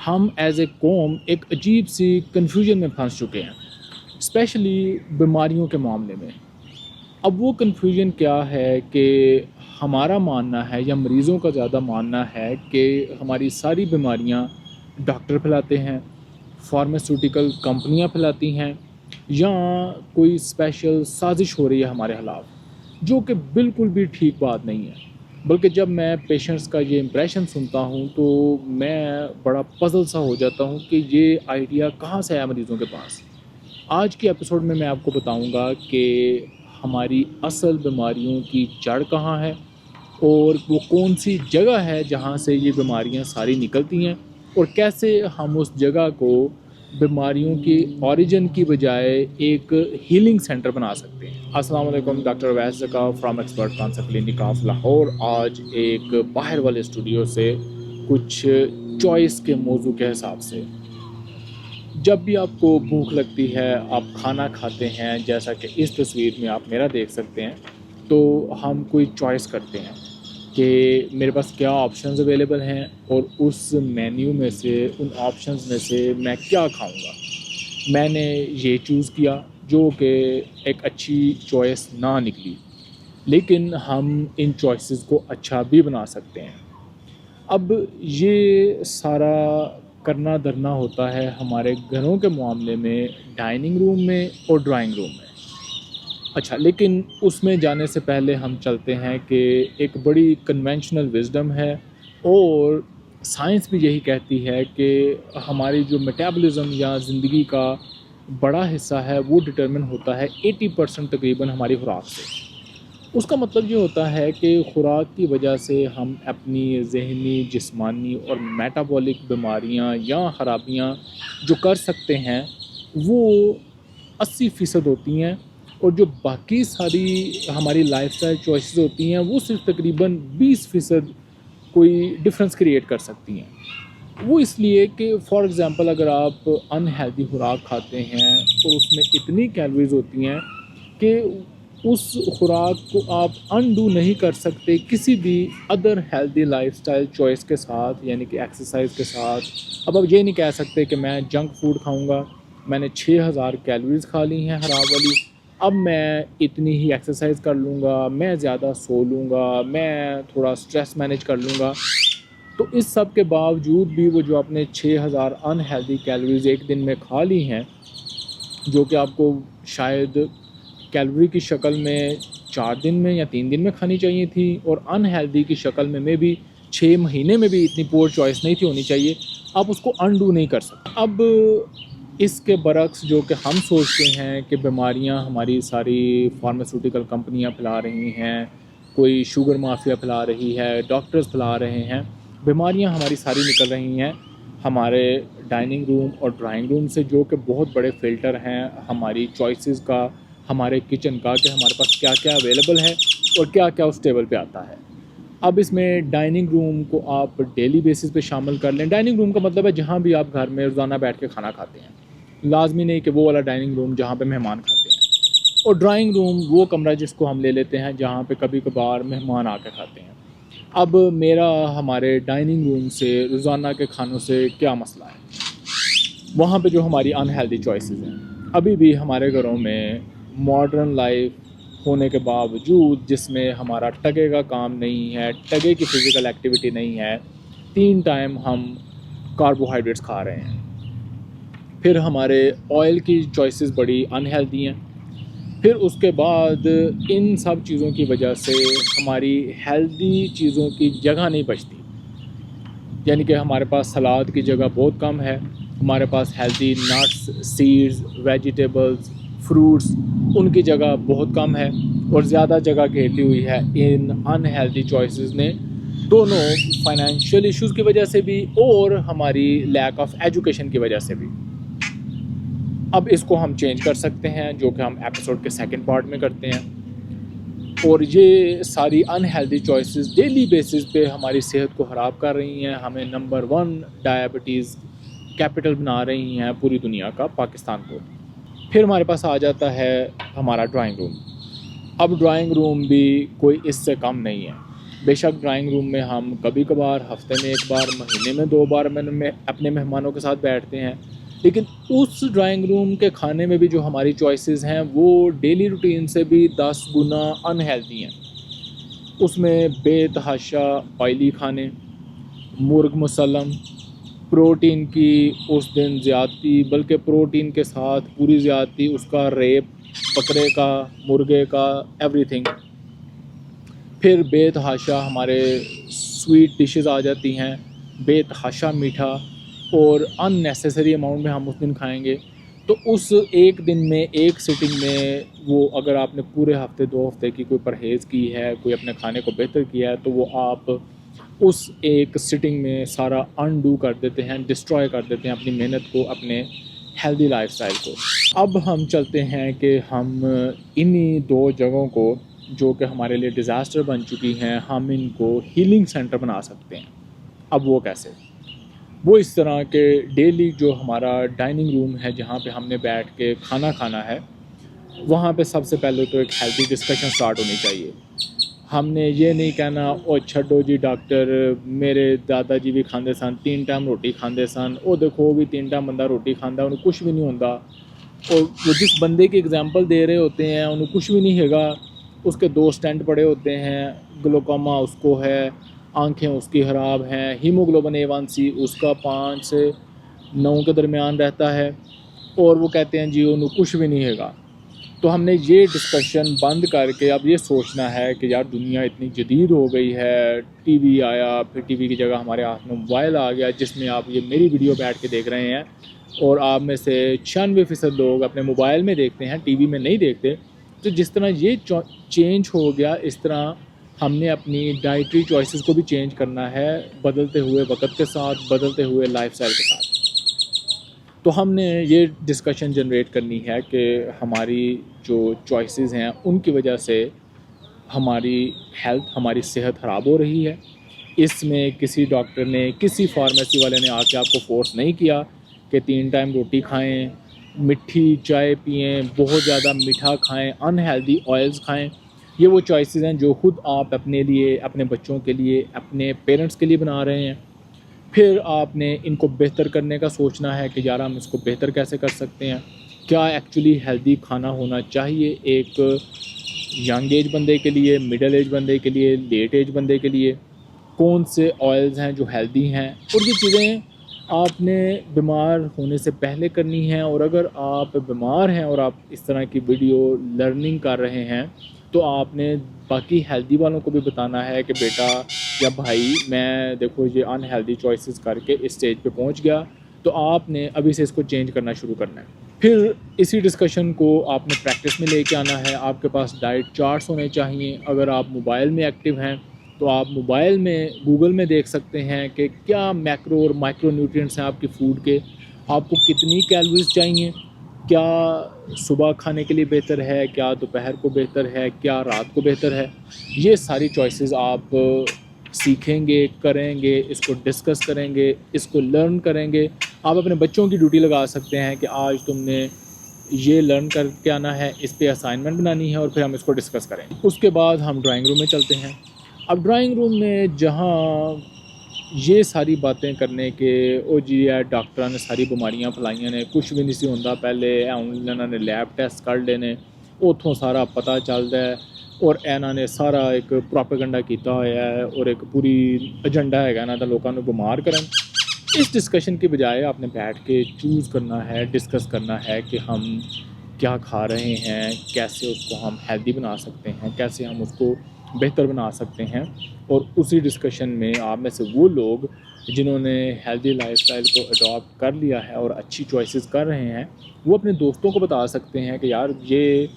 हम as a कौम एक अजीब सी कन्फ्यूजन में फंस चुके हैं, स्पेशली बीमारियों के मामले में। अब वो कन्फ्यूजन क्या है कि हमारा मानना है या मरीज़ों का ज़्यादा मानना है कि हमारी सारी बीमारियां डॉक्टर फैलाते हैं, फार्मास्यूटिकल कंपनियां फैलाती हैं, या कोई स्पेशल साजिश हो रही है हमारे खिलाफ, जो कि बिल्कुल भी ठीक बात नहीं है। बल्कि जब मैं पेशेंट्स का ये इम्प्रेशन सुनता हूँ तो मैं बड़ा पज़ल सा हो जाता हूँ कि ये आइडिया कहाँ से आया मरीज़ों के पास। आज के एपिसोड में मैं आपको बताऊंगा कि हमारी असल बीमारियों की जड़ कहाँ है और वो कौन सी जगह है जहाँ से ये बीमारियाँ सारी निकलती हैं, और कैसे हम उस जगह को बीमारियों की ओरिजिन की बजाय एक हीलिंग सेंटर बना सकते हैं। अस्सलाम वालेकुम, doctor Awais Zaka from expert cancer clinic of Lahore. आज एक बाहर वाले स्टूडियो से कुछ चॉइस के मौजू के हिसाब से। जब भी आपको भूख लगती है, आप खाना खाते हैं, जैसा कि इस तस्वीर में आप मेरा देख सकते हैं, तो हम कोई चॉइस करते हैं कि मेरे पास क्या ऑप्शंस अवेलेबल हैं और उस मेन्यू में से, उन ऑप्शंस में से मैं क्या खाऊंगा। मैंने ये चूज़ किया जो कि एक अच्छी चॉइस ना निकली, लेकिन हम इन चॉइसेस को अच्छा भी बना सकते हैं। अब ये सारा करना धरना होता है हमारे घरों के मामले में, डाइनिंग रूम में और ड्राइंग रूम में। अच्छा, लेकिन उसमें जाने से पहले हम चलते हैं कि एक बड़ी कन्वेंशनल विज़डम है और साइंस भी यही कहती है कि हमारी जो मेटाबॉलिज्म या ज़िंदगी का बड़ा हिस्सा है वो डिटरमिन होता है 80% तकरीबन हमारी खुराक से। उसका मतलब ये होता है कि खुराक की वजह से हम अपनी ज़हनी, जिस्मानी और मेटाबॉलिक बीमारियां या ख़राबियां जो कर सकते हैं वो 80% होती हैं, और जो बाकी सारी हमारी लाइफस्टाइल चॉइसेस होती हैं वो सिर्फ तकरीबन 20% कोई डिफरेंस क्रिएट कर सकती हैं। वो इसलिए कि फॉर एग्ज़ाम्पल अगर आप अनहेल्दी खुराक खाते हैं और उसमें इतनी कैलोरीज होती हैं कि उस खुराक को आप अनडू नहीं कर सकते किसी भी अदर हेल्दी लाइफस्टाइल चॉइस के साथ, यानी कि एक्सरसाइज के साथ। अब आप ये नहीं कह सकते कि मैं जंक फूड खाऊंगा, मैंने 6000 कैलोरीज खा ली हैं खराब वाली, अब मैं इतनी ही एक्सरसाइज कर लूँगा, मैं ज़्यादा सो लूँगा, मैं थोड़ा स्ट्रेस मैनेज कर लूँगा। तो इस सब के बावजूद भी वो जो आपने 6000 अनहेल्दी कैलोरीज एक दिन में खा ली हैं, जो कि आपको शायद कैलोरी की शक्ल में 4 दिन में या 3 दिन में खानी चाहिए थी, और अनहेल्दी की शक्ल में भी 6 महीने में भी इतनी पोर चॉइस नहीं थी होनी चाहिए, आप उसको अनडू नहीं कर सकते। अब इसके बरक्स जो कि हम सोचते हैं कि बीमारियां हमारी सारी फार्मास्यूटिकल कंपनियां फैला रही हैं, कोई शुगर माफिया फैला रही है, डॉक्टर्स फैला रहे हैं, बीमारियां हमारी सारी निकल रही हैं हमारे डाइनिंग रूम और ड्राइंग रूम से, जो कि बहुत बड़े फ़िल्टर हैं हमारी चॉइसेस का, हमारे किचन का, कि हमारे पास क्या क्या अवेलेबल है और क्या क्या उस टेबल पे आता है। अब इसमें डाइनिंग रूम को आप डेली बेसिस पे शामिल कर लें। डाइनिंग रूम का मतलब है जहाँ भी आप घर में रोज़ाना बैठ के खाना खाते हैं, लाजमी नहीं कि वो वाला डाइनिंग रूम जहाँ पे मेहमान खाते हैं। और ड्राइंग रूम वो कमरा जिसको हम ले लेते हैं जहाँ पे कभी कभार मेहमान आकर खाते हैं। अब मेरा हमारे डाइनिंग रूम से, रोज़ाना के खानों से क्या मसला है? वहाँ पे जो हमारी अनहेल्दी चॉइसेस हैं, अभी भी हमारे घरों में मॉडर्न लाइफ होने के बावजूद, जिसमें हमारा टगे का काम नहीं है, टगे की फ़िज़िकल एक्टिविटी नहीं है, 3 टाइम हम कार्बोहाइड्रेट्स खा रहे हैं। फिर हमारे ऑयल की चॉइसेस बड़ी अनहेल्दी हैं। फिर उसके बाद इन सब चीज़ों की वजह से हमारी हेल्दी चीज़ों की जगह नहीं बचती, यानी कि हमारे पास सलाद की जगह बहुत कम है, हमारे पास healthy nuts, seeds, vegetables, fruits, उनकी जगह बहुत कम है, और ज़्यादा जगह घेर ली हुई है इन अनहेल्दी चॉइसेस ने, दोनों फाइनेंशियल इश्यूज़ की वजह से भी और हमारी लैक ऑफ एजुकेशन की वजह से भी। अब इसको हम चेंज कर सकते हैं, जो कि हम एपिसोड के सेकंड पार्ट में करते हैं। और ये सारी अनहेल्दी चॉइसेस डेली बेसिस पे हमारी सेहत को ख़राब कर रही हैं, हमें नंबर 1 डायबिटीज़ कैपिटल बना रही हैं पूरी दुनिया का, पाकिस्तान को। फिर हमारे पास आ जाता है हमारा ड्राइंग रूम। अब ड्राइंग रूम भी कोई इससे कम नहीं है। बेशक ड्राइंग रूम में हम कभी कभार हफ्ते में एक बार, महीने में 2 बार में अपने मेहमानों के साथ बैठते हैं, लेकिन उस ड्राइंग रूम के खाने में भी जो हमारी चॉइसेस हैं वो डेली रूटीन से भी 10 गुना अनहेल्दी हैं। उसमें बेतहाशा ऑयली खाने, मुर्ग मुसल्लम, प्रोटीन की उस दिन ज़्यादती, बल्कि प्रोटीन के साथ पूरी ज़्यादती, उसका रेप, बकरे का, मुर्गे का, एवरीथिंग। फिर बेतहाशा हमारे स्वीट डिशेस आ जाती हैं, बेतहाशा मीठा, और अननेसेसरी अमाउंट में हम उस दिन खाएंगे। तो उस एक दिन में, एक सिटिंग में, वो अगर आपने पूरे हफ्ते 2 हफ्ते की कोई परहेज़ की है, कोई अपने खाने को बेहतर किया है, तो वो आप उस एक सिटिंग में सारा अनडू कर देते हैं, डिस्ट्रॉय कर देते हैं अपनी मेहनत को, अपने हेल्दी लाइफस्टाइल को। अब हम चलते हैं कि हम इन्हीं 2 जगहों को, जो कि हमारे लिए डिज़ास्टर बन चुकी हैं, हम इनको हीलिंग सेंटर बना सकते हैं। अब वो कैसे? वो इस तरह के डेली जो हमारा डाइनिंग रूम है, जहाँ पे हमने बैठ के खाना खाना है, वहाँ पे सबसे पहले तो एक हेल्दी डिस्कशन स्टार्ट होनी चाहिए। हमने ये नहीं कहना ओ छड्डो जी डॉक्टर, मेरे दादाजी भी खाते सन, 3 टाइम रोटी खाते सन, ओ देखो वो भी 3 टाइम बंदा रोटी खाता, उन्हें कुछ भी नहीं होता। और वो जिस बंदे की एग्जांपल दे रहे होते हैं उन्हें कुछ भी नहीं हैगा, उसके 2 स्टेंट पड़े होते हैं, ग्लोकोमा उसको है, आंखें उसकी ख़राब हैं, हीमोग्लोबिन A1C उसका 5 से 9 के दरमियान रहता है, और वो कहते हैं जी उन्हें कुछ भी नहीं हैगा। तो हमने ये डिस्कशन बंद करके अब ये सोचना है कि यार दुनिया इतनी जदीद हो गई है, टीवी आया, फिर टीवी की जगह हमारे हाथ में मोबाइल आ गया, जिसमें आप ये मेरी वीडियो बैठ के देख रहे हैं, और आप में से 96% लोग अपने मोबाइल में देखते हैं, टीवी में नहीं देखते। तो जिस तरह ये चेंज हो गया, इस तरह हमने अपनी डाइटरी चॉइसेस को भी चेंज करना है, बदलते हुए वक्त के साथ, बदलते हुए लाइफस्टाइल के साथ। तो हमने ये डिस्कशन जनरेट करनी है कि हमारी जो चॉइसेस हैं उनकी वजह से हमारी हेल्थ, हमारी सेहत ख़राब हो रही है। इसमें किसी डॉक्टर ने, किसी फार्मेसी वाले ने आके आपको फोर्स नहीं किया कि 3 टाइम रोटी खाएं, मिठी चाय पिएं, बहुत ज़्यादा मीठा खाएं, अनहेल्दी ऑयल्स खाएं। ये वो चॉइसेस हैं जो खुद आप अपने लिए, अपने बच्चों के लिए, अपने पेरेंट्स के लिए बना रहे हैं। फिर आपने इनको बेहतर करने का सोचना है कि यार हम इसको बेहतर कैसे कर सकते हैं, क्या एक्चुअली हेल्दी खाना होना चाहिए एक यंग एज बंदे के लिए, मिडिल एज बंदे के लिए, लेट एज बंदे के लिए, कौन से ऑयल्स हैं जो हेल्दी हैं, और ये चीज़ें आपने बीमार होने से पहले करनी हैं। और अगर आप बीमार हैं और आप इस तरह की वीडियो लर्निंग कर रहे हैं, तो आपने बाकी हेल्दी वालों को भी बताना है कि बेटा या भाई, मैं देखो ये अनहेल्दी चॉइसेस करके इस स्टेज पे पहुंच गया, तो आपने अभी से इसको चेंज करना शुरू करना है। फिर इसी डिस्कशन को आपने प्रैक्टिस में लेके आना है। आपके पास डाइट चार्ट्स होने चाहिए। अगर आप मोबाइल में एक्टिव हैं तो आप मोबाइल में, गूगल में देख सकते हैं कि क्या मैक्रो और माइक्रो न्यूट्रिएंट्स हैं आपकी फ़ूड के, आपको कितनी कैलोरीज चाहिए, क्या सुबह खाने के लिए बेहतर है, क्या दोपहर को बेहतर है, क्या रात को बेहतर है। ये सारी चॉइसेस आप सीखेंगे, करेंगे, इसको डिस्कस करेंगे, इसको लर्न करेंगे। आप अपने बच्चों की ड्यूटी लगा सकते हैं कि आज तुमने ये लर्न करके आना है, इस पे असाइनमेंट बनानी है, और फिर हम इसको डिस्कस करें। उसके बाद हम ड्राइंग रूम में चलते हैं। अब ड्राइंग रूम में जहाँ ये सारी बातें करने के, ओ जी है डॉक्टर ने सारी बीमारियां फैलाइया ने, कुछ भी नहीं सी होंदा पहले, उन्होंने लैब टेस्ट कर लेने, उतों सारा पता चलता है, और इन्हों ने सारा एक प्रोपेगेंडा किया होया है, और एक पूरी एजेंडा है इन्हों का लोगों को बीमार करन। इस डिस्कशन की बजाय आपने बैठ के चूज़ करना है, डिस्कस करना है कि हम क्या खा रहे हैं, कैसे उसको हम हेल्दी बना सकते हैं, कैसे हम उसको बेहतर बना सकते हैं। और उसी डिस्कशन में आप में से वो लोग जिन्होंने हेल्दी लाइफस्टाइल को अडॉप्ट कर लिया है और अच्छी चॉइसेस कर रहे हैं, वो अपने दोस्तों को बता सकते हैं कि यार ये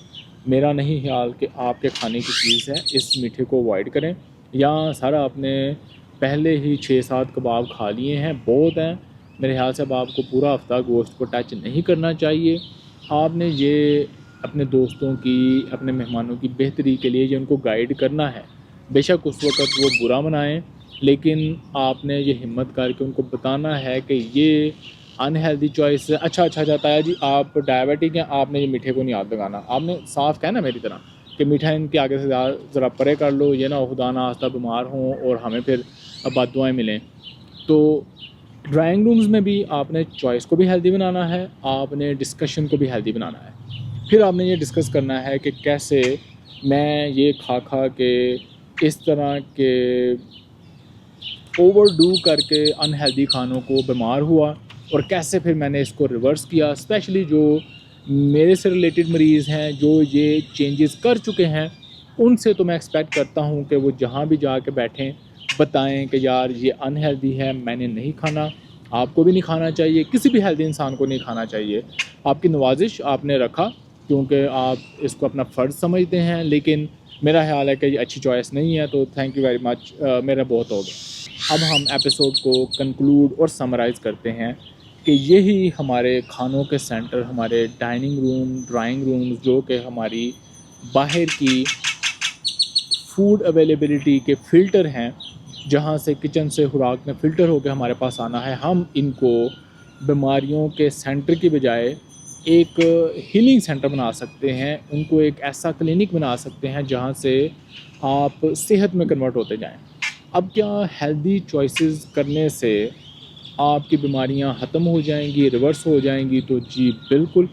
मेरा नहीं ख्याल कि आपके खाने की चीज़ है, इस मीठे को अवॉइड करें, या सारा आपने पहले ही 6-7 कबाब खा लिए हैं, बहुत हैं, मेरे ख्याल से अब आपको पूरा हफ्ता गोश्त को टच नहीं करना चाहिए। आपने ये अपने दोस्तों की, अपने मेहमानों की बेहतरी के लिए ये उनको गाइड करना है। बेशक उस वक़्त वो बुरा मनाएं, लेकिन आपने ये हिम्मत करके उनको बताना है कि ये अनहेल्दी चॉइस है। अच्छा अच्छा जाता है जी, आप डायबिटिक हैं, आपने ये मीठे को नहीं हाथ लगाना। आपने साफ कहना मेरी तरह कि मीठा इनके आगे से ज़रा परे कर लो, ये ना हो खुदा ना खास्ता बीमार हों और हमें फिर बददुआएं मिलें। तो ड्राइंग रूम्स में भी आपने चॉइस को भी हेल्दी बनाना है, आपने डिस्कशन को भी हेल्दी बनाना है। फिर आपने ये डिस्कस करना है कि कैसे मैं ये खा खा के इस तरह के ओवरडू करके अनहेल्दी खानों को बीमार हुआ और कैसे फिर मैंने इसको रिवर्स किया। स्पेशली जो मेरे से रिलेटेड मरीज़ हैं जो ये चेंजेस कर चुके हैं, उनसे तो मैं एक्सपेक्ट करता हूँ कि वो जहाँ भी जाके बैठें बताएं कि यार ये अनहेल्दी है, मैंने नहीं खाना, आपको भी नहीं खाना चाहिए, किसी भी हेल्दी इंसान को नहीं खाना चाहिए। आपकी नवाजिश आपने रखा क्योंकि आप इसको अपना फ़र्ज़ समझते हैं, लेकिन मेरा ख्याल है कि ये अच्छी चॉइस नहीं है। तो थैंक यू वेरी मच, मेरा बहुत हो गया। अब हम एपिसोड को कंक्लूड और समराइज़ करते हैं कि यही हमारे खानों के सेंटर, हमारे डाइनिंग रूम, ड्राइंग रूम्स, जो कि हमारी बाहर की फूड अवेलेबिलिटी के फ़िल्टर हैं, जहाँ से किचन से खुराक में फ़िल्टर होकर हमारे पास आना है। हम इनको बीमारियों के सेंटर की बजाय एक हीलिंग सेंटर बना सकते हैं, उनको एक ऐसा क्लिनिक बना सकते हैं जहाँ से आप सेहत में कन्वर्ट होते जाएं। अब क्या हेल्दी चॉइसेस करने से आपकी बीमारियां ख़त्म हो जाएंगी, रिवर्स हो जाएंगी? तो जी बिल्कुल।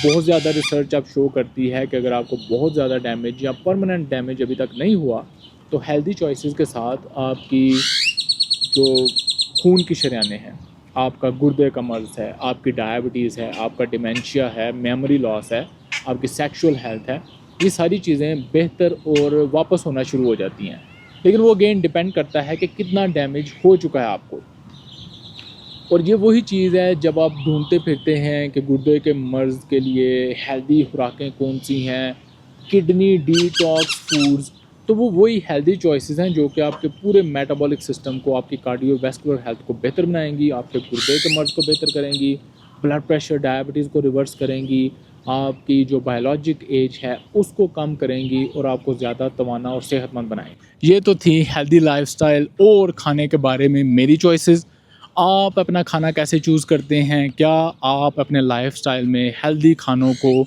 बहुत ज़्यादा रिसर्च अब शो करती है कि अगर आपको बहुत ज़्यादा डैमेज या परमानेंट डैमेज अभी तक नहीं हुआ, तो हेल्दी चॉइसेस के साथ आपकी जो खून की शरेआनें हैं, आपका गुर्दे का मर्ज़ है, आपकी डायबिटीज़ है, आपका डिमेंशिया है, मेमोरी लॉस है, आपकी सेक्सुअल हेल्थ है, ये सारी चीज़ें बेहतर और वापस होना शुरू हो जाती हैं। लेकिन वो अगेन डिपेंड करता है कि कितना डैमेज हो चुका है आपको। और ये वही चीज़ है जब आप ढूंढते फिरते हैं कि गुर्दे के मर्ज़ के लिए हेल्दी खुराकें कौन सी हैं, किडनी डिटॉक्स फूड्स, तो वो वही हेल्दी चॉइसेस हैं जो कि आपके पूरे मेटाबॉलिक सिस्टम को, आपकी कार्डियोवैस्कुलर हेल्थ को बेहतर बनाएंगी, आपके गुर्दे के मर्ज़ को बेहतर करेंगी, ब्लड प्रेशर, डायबिटीज़ को रिवर्स करेंगी, आपकी जो बायोलॉजिक एज है उसको कम करेंगी और आपको ज़्यादा तवाना और सेहतमंद बनाएंगी। ये तो थी हेल्दी लाइफस्टाइल और खाने के बारे में मेरी चॉइसेस। आप अपना खाना कैसे चूज़ करते हैं? क्या आप अपने लाइफस्टाइल में हेल्दी खानों को,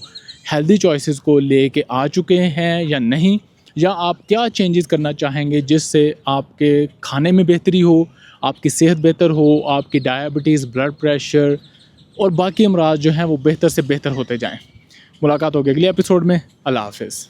हेल्दी चॉइसेस को लेके आ चुके हैं या नहीं? या आप क्या चेंजेस करना चाहेंगे जिससे आपके खाने में बेहतरी हो, आपकी सेहत बेहतर हो, आपकी डायबिटीज़, ब्लड प्रेशर और बाकी अमराज जो हैं वो बेहतर से बेहतर होते जाएँ? मुलाकात होगी अगले एपिसोड में। अल्लाह हाफ़िज़।